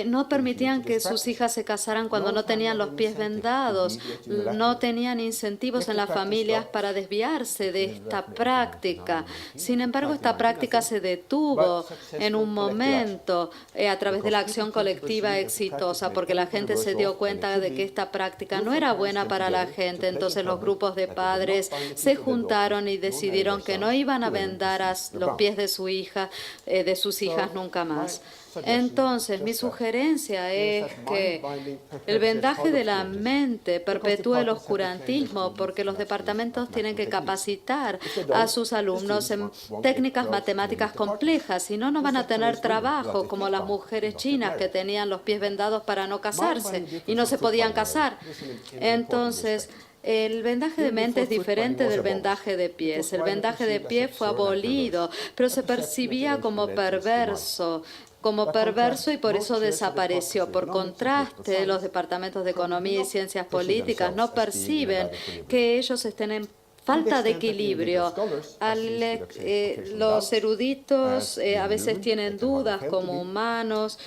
no permitían que sus hijas se casaran cuando no tenían los pies vendados. No tenían incentivos en las familias para desviarse de esta práctica. Sin embargo, esta práctica se detuvo en un momento a través de la acción colectiva exitosa, porque la gente se dio cuenta de que esta práctica no era buena para la gente. Entonces los grupos de padres se juntaron y decidieron que no iban a vendar los pies de sus hijas nunca más. Entonces, mi sugerencia es que el vendaje de la mente perpetúe el oscurantismo, porque los departamentos tienen que capacitar a sus alumnos en técnicas matemáticas complejas, si no, no van a tener trabajo, como las mujeres chinas que tenían los pies vendados para no casarse y no se podían casar. Entonces, el vendaje de mente es diferente del vendaje de pies. El vendaje de pies fue abolido, pero se percibía como perverso, y por eso desapareció. Por contraste, los departamentos de Economía y Ciencias Políticas no perciben que ellos estén en falta de equilibrio. Los eruditos a veces tienen dudas como humanos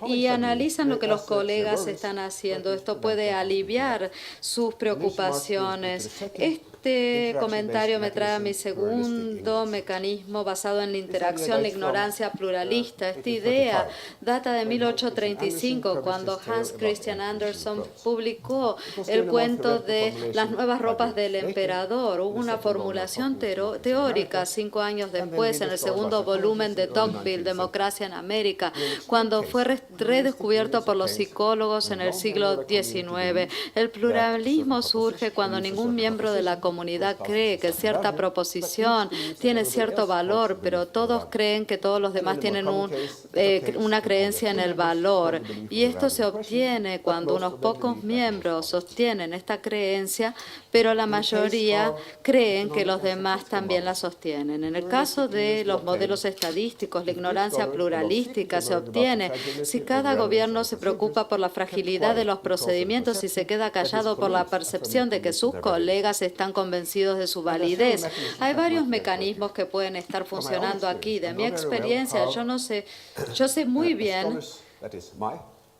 y analizan lo que los colegas están haciendo. Esto puede aliviar sus preocupaciones. Este comentario me trae a mi segundo mecanismo basado en la interacción, la ignorancia pluralista. Esta idea data de 1835, cuando Hans Christian Andersen publicó el cuento de Las nuevas ropas del emperador. Hubo una formulación teórica 5 años después, en el segundo volumen de Tocqueville, Democracia en América, cuando fue redescubierto por los psicólogos en el siglo XIX. El pluralismo surge cuando ningún miembro de la comunidad cree que cierta proposición tiene cierto valor, pero todos creen que todos los demás tienen una creencia en el valor. Y esto se obtiene cuando unos pocos miembros sostienen esta creencia, pero la mayoría creen que los demás también la sostienen. En el caso de los modelos estadísticos, la ignorancia pluralística se obtiene si cada gobierno se preocupa por la fragilidad de los procedimientos y se queda callado por la percepción de que sus colegas están convencidos de su validez. Hay varios mecanismos que pueden estar funcionando aquí. De mi experiencia, yo sé muy bien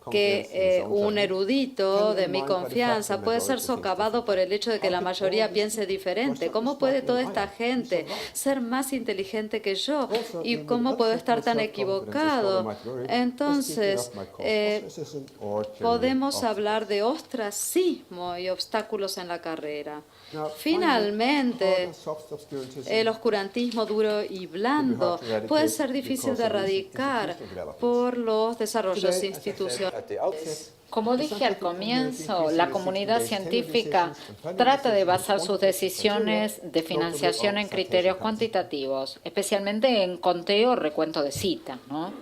que un erudito de mi confianza puede ser socavado por el hecho de que la mayoría piense diferente. ¿Cómo puede toda esta gente ser más inteligente que yo? ¿Y cómo puedo estar tan equivocado? Entonces, podemos hablar de ostracismo y obstáculos en la carrera. Finalmente, el oscurantismo duro y blando puede ser difícil de erradicar por los desarrollos institucionales. Como dije al comienzo, la comunidad científica trata de basar sus decisiones de financiación en criterios cuantitativos, especialmente en conteo o recuento de citas, ¿no?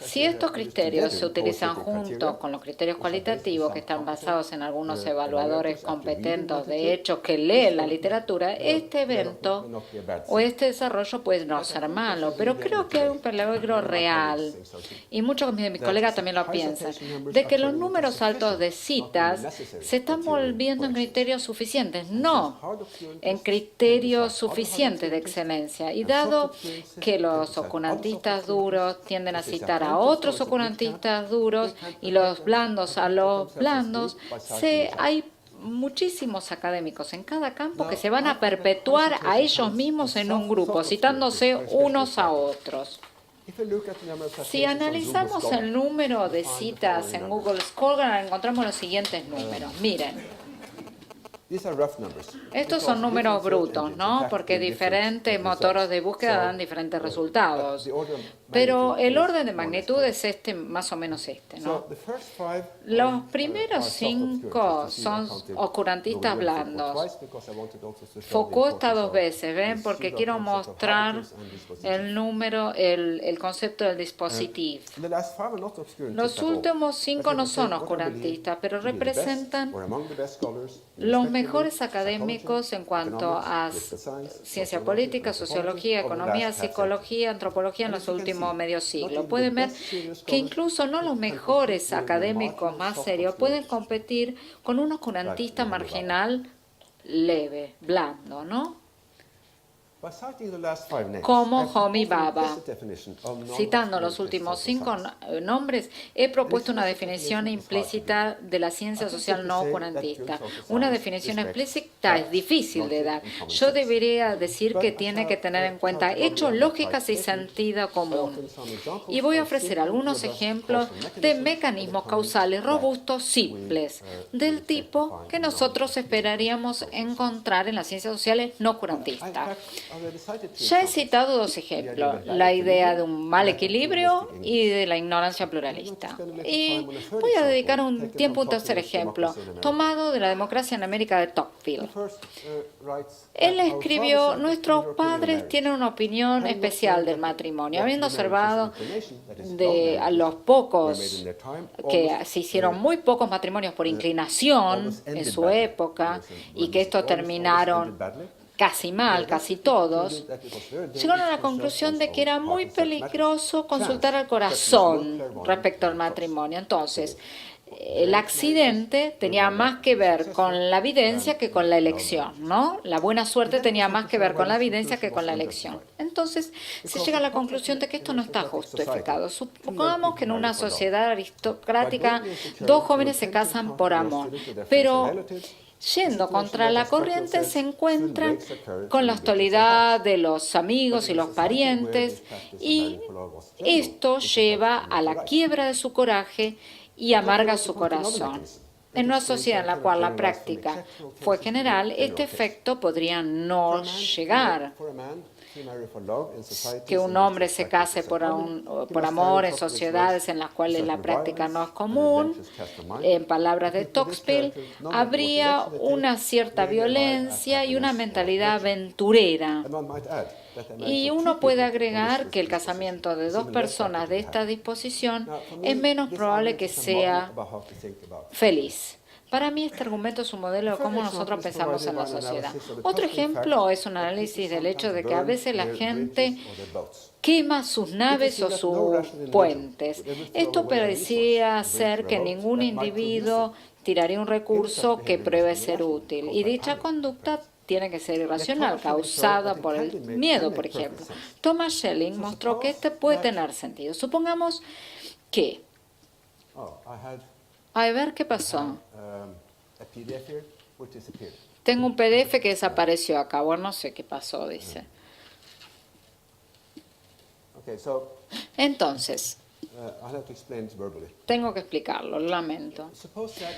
Si estos criterios se utilizan juntos con los criterios cualitativos que están basados en algunos evaluadores competentes de hecho que leen la literatura, este evento o este desarrollo puede no ser malo, pero creo que hay un peligro real, y muchos de mis colegas también lo piensan, de que los números altos de citas se están volviendo en criterios suficientes, no en criterios suficientes de excelencia. Y dado que los oscurantistas duros tienden a citar a otros oscurantistas duros y los blandos a los blandos, hay muchísimos académicos en cada campo que se van a perpetuar a ellos mismos en un grupo, citándose unos a otros. Si analizamos el número de citas en Google Scholar, encontramos los siguientes números. Miren. Estos son números brutos, ¿no? Porque diferentes motores de búsqueda dan diferentes resultados. Pero el orden de magnitud es más o menos este, ¿no? Los primeros 5 son oscurantistas blandos. Foucault está 2 veces, ¿ven? Porque quiero mostrar el número, el concepto del dispositivo. Los últimos 5 no son oscurantistas, pero representan los mejores académicos en cuanto a ciencia política, sociología, economía, psicología, antropología en los últimos medio siglo. Pueden ver que incluso no los mejores académicos más serios pueden competir con un oscurantista marginal leve, blando, ¿no? Como Homi Bhabha. Citando los últimos 5 nombres, he propuesto una definición implícita de la ciencia social no oscurantista. Una definición explícita es difícil de dar. Yo debería decir que tiene que tener en cuenta hechos, lógicas y sentido común. Y voy a ofrecer algunos ejemplos de mecanismos causales robustos, simples, del tipo que nosotros esperaríamos encontrar en las ciencias sociales no oscurantistas. Ya he citado 2 ejemplos, la idea de un mal equilibrio y de la ignorancia pluralista. Y voy a dedicar un tiempo a un tercer ejemplo, tomado de la democracia en América de Tocqueville. Él escribió, nuestros padres tienen una opinión especial del matrimonio, habiendo observado a los pocos, que se hicieron muy pocos matrimonios por inclinación en su época y que estos terminaron casi mal, casi todos, llegaron a la conclusión de que era muy peligroso consultar al corazón respecto al matrimonio. Entonces, el accidente tenía más que ver con la evidencia que con la elección, ¿no? La buena suerte tenía más que ver con la evidencia que con la elección. Entonces, se llega a la conclusión de que esto no está justificado. Supongamos que en una sociedad aristocrática 2 jóvenes se casan por amor, pero yendo contra la corriente se encuentran con la hostilidad de los amigos y los parientes, y esto lleva a la quiebra de su coraje y amarga su corazón. En una sociedad en la cual la práctica fue general, este efecto podría no llegar. Que un hombre se case por amor en sociedades en las cuales la práctica no es común, en palabras de Tocqueville, habría una cierta violencia y una mentalidad aventurera. Y uno puede agregar que el casamiento de 2 personas de esta disposición es menos probable que sea feliz. Para mí este argumento es un modelo de cómo nosotros pensamos en la sociedad. Otro ejemplo es un análisis del hecho de que a veces la gente quema sus naves o sus puentes. Esto parecía ser que ningún individuo tiraría un recurso que pruebe ser útil. Y dicha conducta tiene que ser irracional, causada por el miedo, por ejemplo. Thomas Schelling mostró que este puede tener sentido. Supongamos que... A ver qué pasó. Tengo un PDF que desapareció acá. Bueno, no sé qué pasó, dice. Entonces, tengo que explicarlo, lo lamento.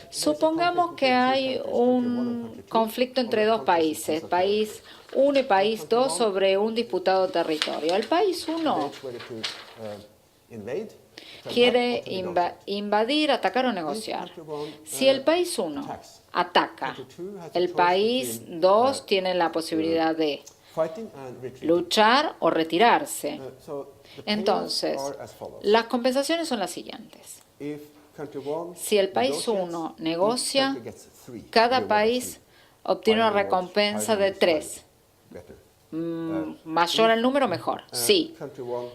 Supongamos que hay un conflicto entre 2 países, país 1 y país 2, sobre un disputado territorio. El país 1 quiere invadir, atacar o negociar. Si el país 1 ataca, el país 2 tiene la posibilidad de luchar o retirarse. Entonces, las compensaciones son las siguientes. Si el país 1 negocia, cada país obtiene una recompensa de 3. Mayor el número, mejor. Si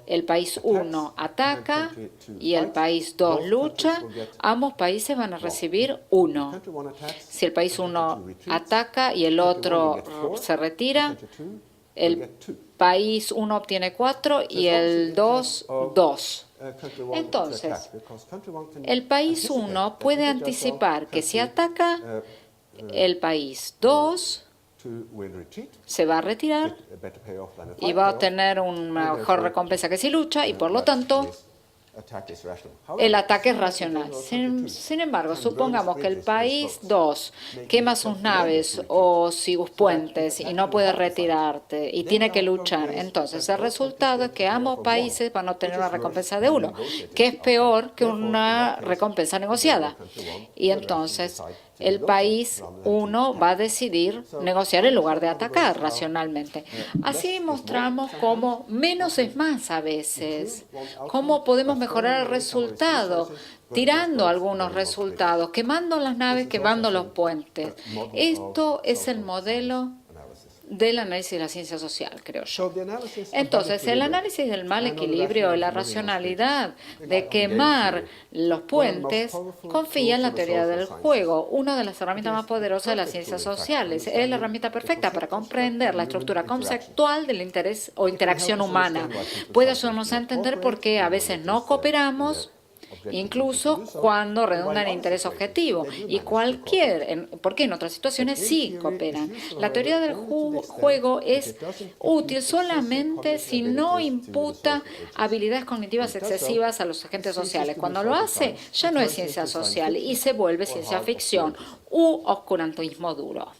el país 1 ataca y el país 2 lucha, ambos países van a recibir 1. Si el país 1 ataca y el otro se retira, el país 1 obtiene 4 y el 2, 2. Entonces, el país 1 puede anticipar que si ataca, el país 2 se va a retirar y va a obtener una mejor recompensa que si lucha y, por lo tanto, el ataque es racional. Sin embargo, supongamos que el país 2 quema sus naves o sus puentes y no puede retirarte y tiene que luchar. Entonces, el resultado es que ambos países van a obtener una recompensa de 1, que es peor que una recompensa negociada. Y entonces, el país 1 va a decidir negociar en lugar de atacar racionalmente. Así mostramos cómo menos es más a veces, cómo podemos mejorar el resultado, tirando algunos resultados, quemando las naves, quemando los puentes. Esto es el modelo del análisis de la ciencia social, creo yo. Entonces, el análisis del mal equilibrio y la racionalidad de quemar los puentes confía en la teoría del juego, una de las herramientas más poderosas de las ciencias sociales. Es la herramienta perfecta para comprender la estructura conceptual del interés o interacción humana. Puede ayudarnos a entender por qué a veces no cooperamos, incluso cuando redundan en interés objetivo, y porque en otras situaciones sí cooperan. La teoría del juego es útil solamente si no imputa habilidades cognitivas excesivas a los agentes sociales. Cuando lo hace, ya no es ciencia social y se vuelve ciencia ficción u oscurantismo duro.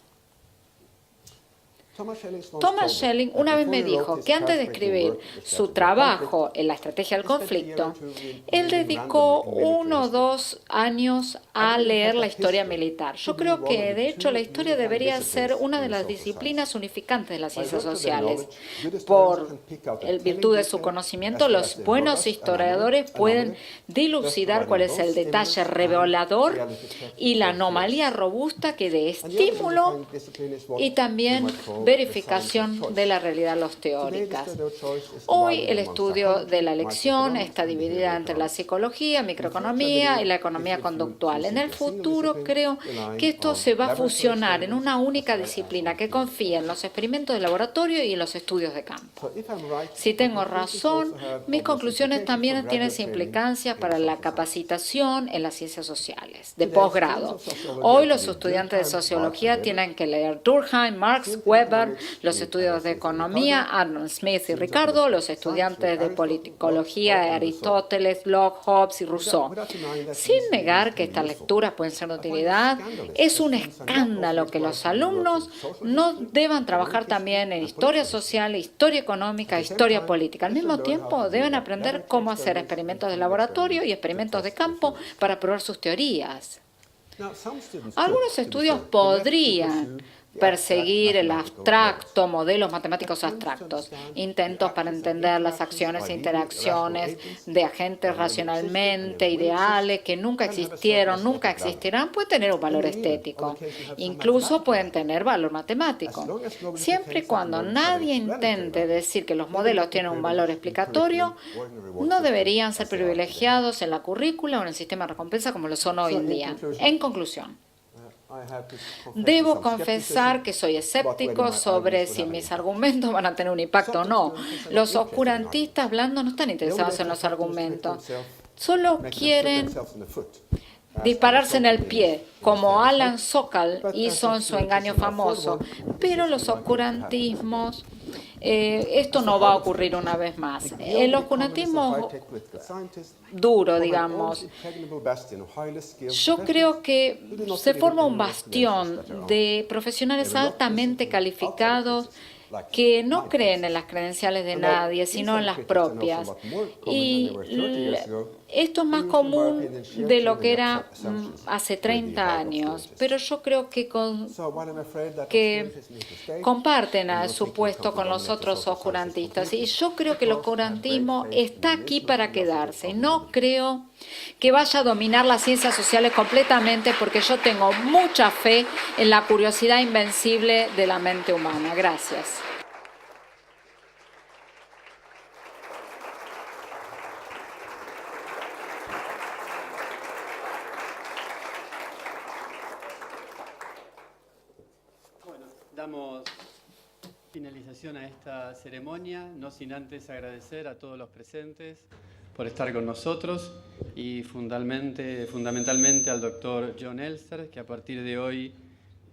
Thomas Schelling una vez me dijo que antes de escribir su trabajo en la estrategia del conflicto, él dedicó 1 o 2 años a leer la historia militar. Yo creo que, de hecho, la historia debería ser una de las disciplinas unificantes de las ciencias sociales. Por virtud de su conocimiento, los buenos historiadores pueden dilucidar cuál es el detalle revelador y la anomalía robusta que de estímulo y también verificación de la realidad los teóricas. Hoy el estudio de la elección está dividida entre la psicología, microeconomía y la economía conductual. En el futuro creo que esto se va a fusionar en una única disciplina que confía en los experimentos de laboratorio y en los estudios de campo. Si tengo razón, mis conclusiones también tienen implicancias para la capacitación en las ciencias sociales de posgrado. Hoy los estudiantes de sociología tienen que leer Durkheim, Marx, Weber, los estudios de economía, Adam Smith y Ricardo, los estudiantes de policología, Aristóteles, Locke, Hobbes y Rousseau. Sin negar que estas lecturas pueden ser de utilidad, es un escándalo que los alumnos no deban trabajar también en historia social, historia económica, historia política. Al mismo tiempo, deben aprender cómo hacer experimentos de laboratorio y experimentos de campo para probar sus teorías. Algunos estudios podrían perseguir el abstracto, modelos matemáticos abstractos, intentos para entender las acciones e interacciones de agentes racionalmente ideales que nunca existieron, nunca existirán, pueden tener un valor estético, incluso pueden tener valor matemático. Siempre y cuando nadie intente decir que los modelos tienen un valor explicatorio, no deberían ser privilegiados en la currícula o en el sistema de recompensa como lo son hoy en día. En conclusión, debo confesar que soy escéptico sobre si mis argumentos van a tener un impacto o no. Los oscurantistas blandos no están interesados en los argumentos, solo quieren dispararse en el pie, como Alan Sokal hizo en su engaño famoso. Pero los oscurantismos, esto no va a ocurrir una vez más. El oscurantismo duro, digamos, yo creo que se forma un bastión de profesionales altamente calificados que no creen en las credenciales de nadie, sino en las propias. Y esto es más común de lo que era hace 30 años, pero yo creo que comparten a su puesto con los otros oscurantistas. Y yo creo que el oscurantismo está aquí para quedarse. No creo que vaya a dominar las ciencias sociales completamente, porque yo tengo mucha fe en la curiosidad invencible de la mente humana. Gracias. Bueno, damos finalización a esta ceremonia, no sin antes agradecer a todos los presentes por estar con nosotros y fundamentalmente al doctor John Elster, que a partir de hoy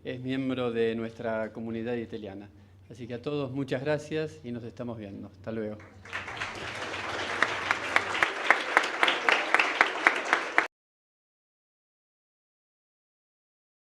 es miembro de nuestra comunidad italiana. Así que a todos muchas gracias y nos estamos viendo. Hasta luego.